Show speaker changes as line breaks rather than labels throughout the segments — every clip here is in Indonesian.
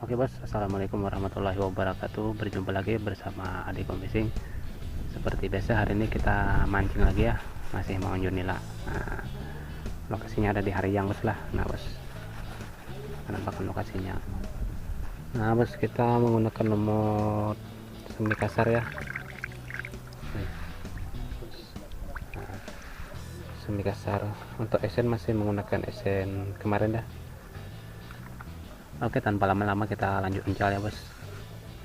Oke bos, assalamualaikum warahmatullahi wabarakatuh. Berjumpa lagi bersama Adik Fishing. Seperti biasa hari ini kita mancing lagi ya, masih mengunjungi nila. Nah, lokasinya ada di Hariyang bos lah. Nah bos, penampakan lokasinya. Nah bos, kita menggunakan nomor semi kasar ya. Nah, semi kasar. Untuk esen masih menggunakan esen kemarin dah. Oke, tanpa lama-lama kita lanjut uncal ya bos.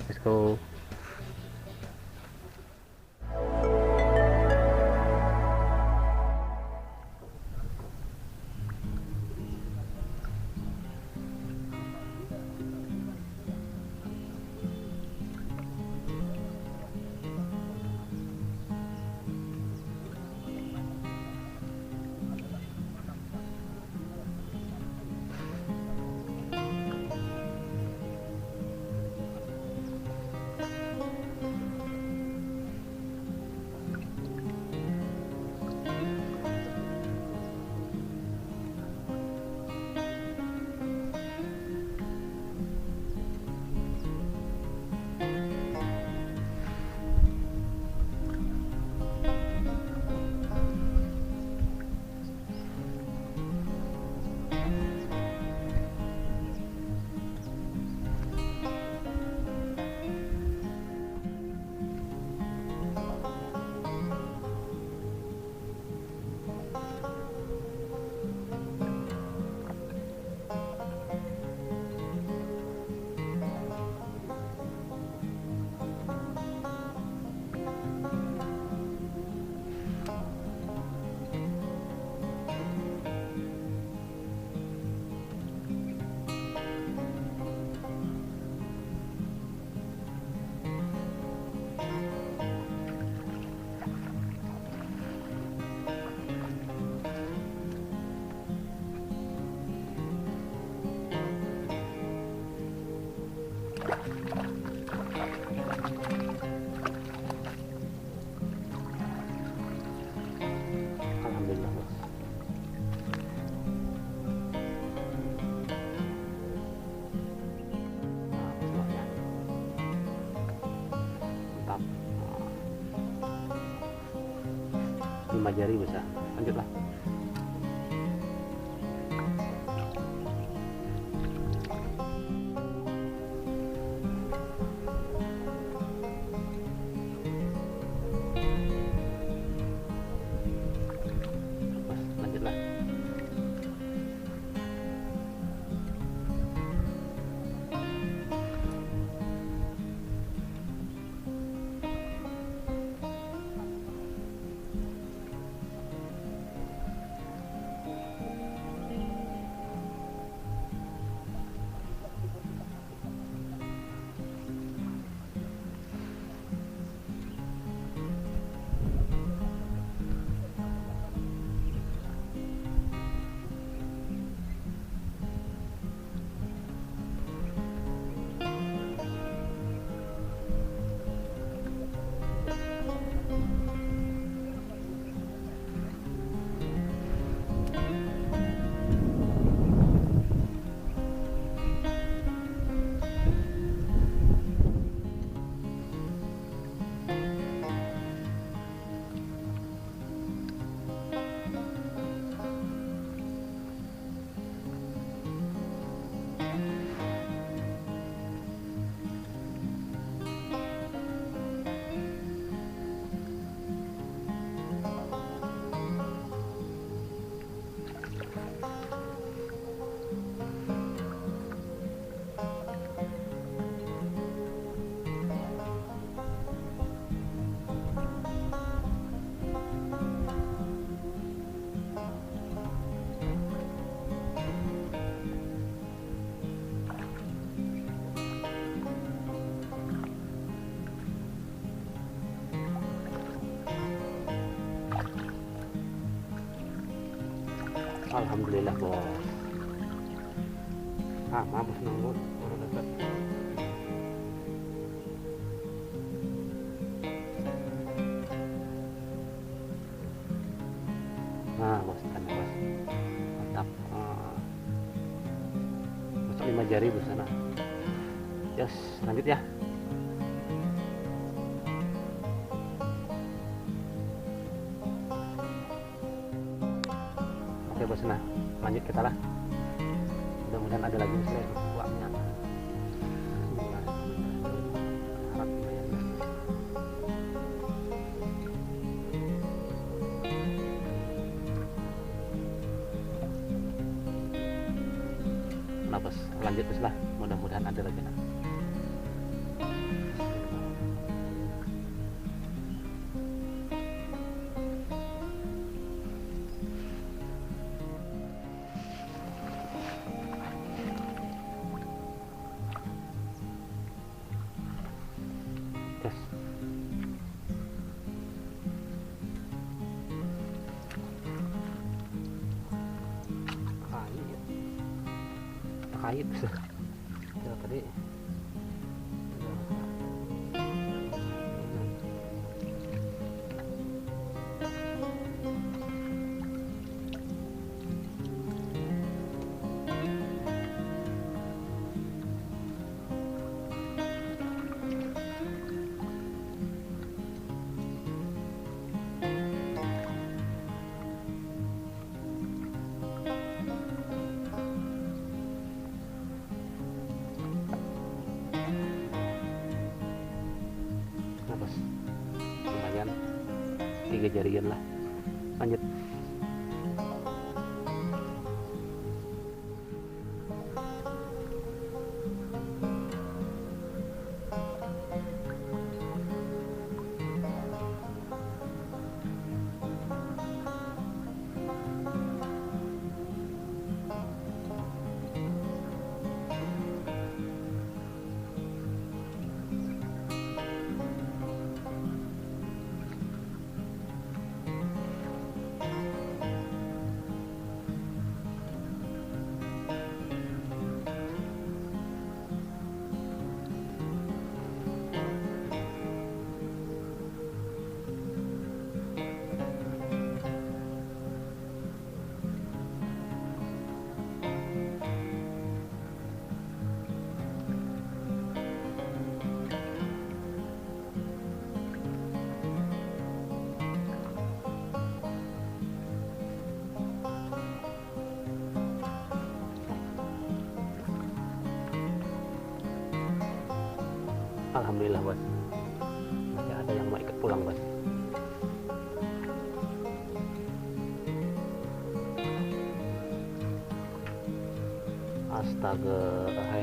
Let's go. Alhamdulillah bos. Nah, bismillah. Mantap. Nah, 5 jari bisa. Lanjutlah. Bos, lanjutlah. Alhamdulillah bos. Mampus nunggu baru dapat. Nah bos, kan bos. Mantap. Masuk 5 jari bos sana. Yos, lanjut ya. Oke bos, nah lanjut kita lah. Mudah-mudahan ada lagi bos uangnya. Harap bayarnya. Nah bos, lanjut bos lah. Mudah-mudahan ada lagi. Nah. Yes. Kait ya tadi lumayan 3 jarian lah. Lanjut. Alhamdulillah bos, masih ada yang mau ikut pulang bos. Astaga, hai,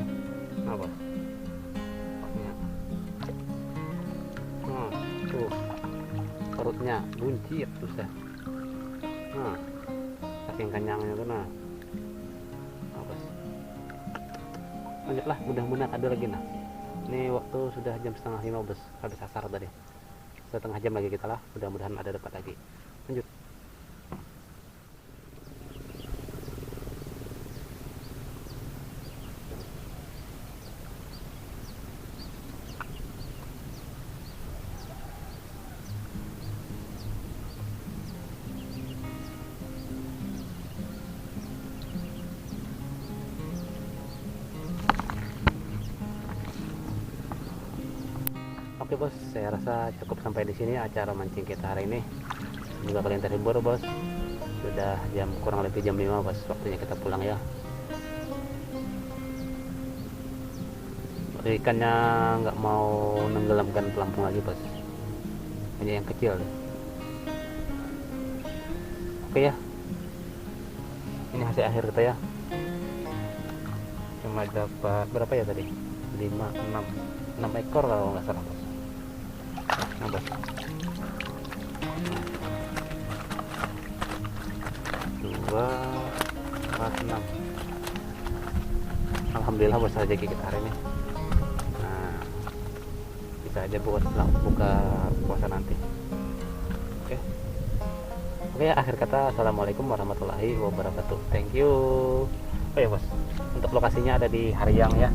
apa? Ya. Tuh perutnya buncit susah. Nah, saking kenyangnya tuh nah. Bos. Lanjutlah, mudah-mudahan ada lagi nah. Ini waktu sudah jam 4:30 bos, habis asar tadi. Setengah jam lagi kita lah, mudah-mudahan ada dapat lagi. Lanjut. Oke bos, saya rasa cukup sampai di sini acara mancing kita hari ini. Semoga kalian terhibur bos. Sudah kurang lebih jam 5 bos, waktunya kita pulang ya. Ikannya nggak mau nenggelamkan pelampung lagi bos, hanya yang kecil. Oke ya, ini hasil akhir kita ya. Cuma dapat berapa ya tadi? 6 ekor kalau nggak salah bos. Nah, bos. 2, 4, 6. Alhamdulillah bos, rezeki kita hari ini. Nah, bisa aja buat buka puasa nanti. Oke. Oke ya, akhir kata assalamualaikum warahmatullahi wabarakatuh. Thank you. Oh ya bos, untuk lokasinya ada di Haryang ya.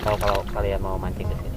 Tahu kalau kalian mau mancing ke sini.